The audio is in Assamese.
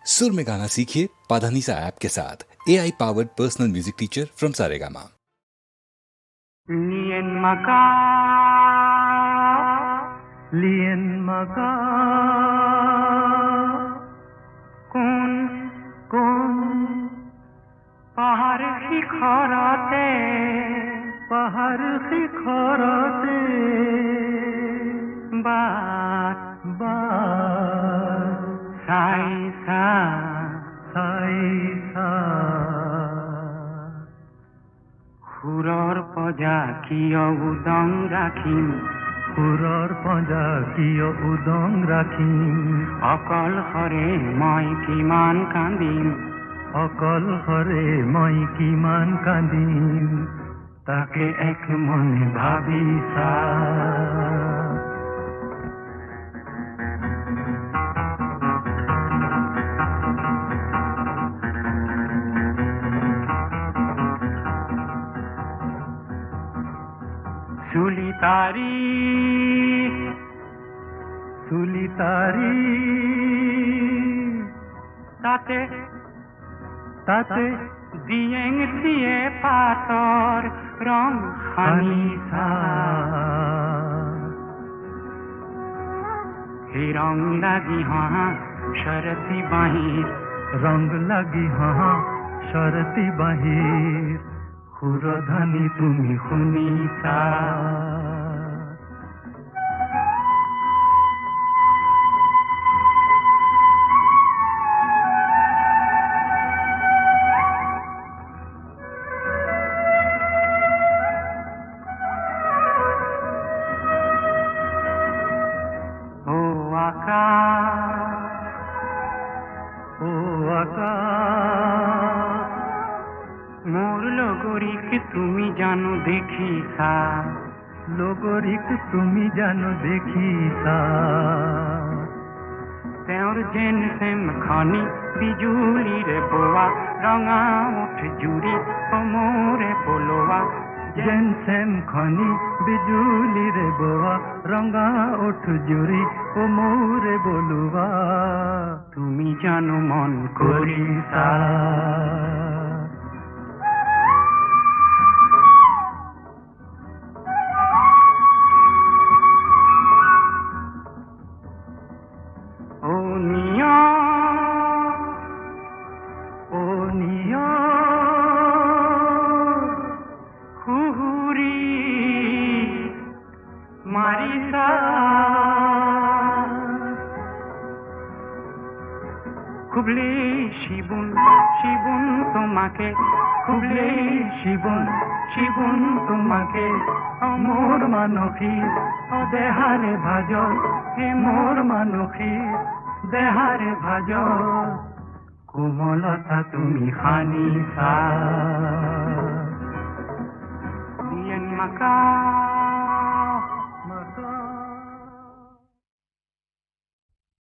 सुर में गाना सीखिए पाधानीसा ऐप के साथ। AI powered personal music teacher from Saregama. Lien maka, lien maka, কোন কোন পাহাড় শিখরতে, পাহাড় শিখরতে বাত বাত সাই সা সাই সা সুৰৰ পজা কিয় উদং ৰাখিম, সুৰৰ পজা কিয় উদং ৰাখিম, অকলশৰে মই কিমান কান্দিম, অকলশৰে মই কিমান কান্দিম, তাকে এক মনে ভাবি চা। সুলিতারি সুলিতারি তাতে তাতে দিয়েং দিয়ে পাতর রং হানিসা, হে রং লাগি হাঁ শরতি বাহির, রং লাগি হাঁ শরতি বাহির, সুরধানী তুমি শুনিছা। ও আকাশ, ও আকাশ, মোর লগরিক তুমি জানো দেখিছা, লগরিক তুমি জানো দেখিছা, তেওঁৰ যেন সেম খনি বিজুলিৰে বোৱা, ৰঙা উঠ জুৰি সমৰে পলোৱা, যেন সেম খনি বিজুলিৰে বোৱা, ৰঙা উঠ জুৰি সমৰে বলোৱা, তুমি জানো মন কৰিছা। মারিসা খুবলে শিবুন শিবুন তোমাকে, খুবলে শিবুন শিবুন তোমাকে, মোর মানসী ও দেহারে ভাজ, হে মোর মানসী দেহারে ভাজ, কোমলতা তুমি হানিসা। লিয়েন মাকা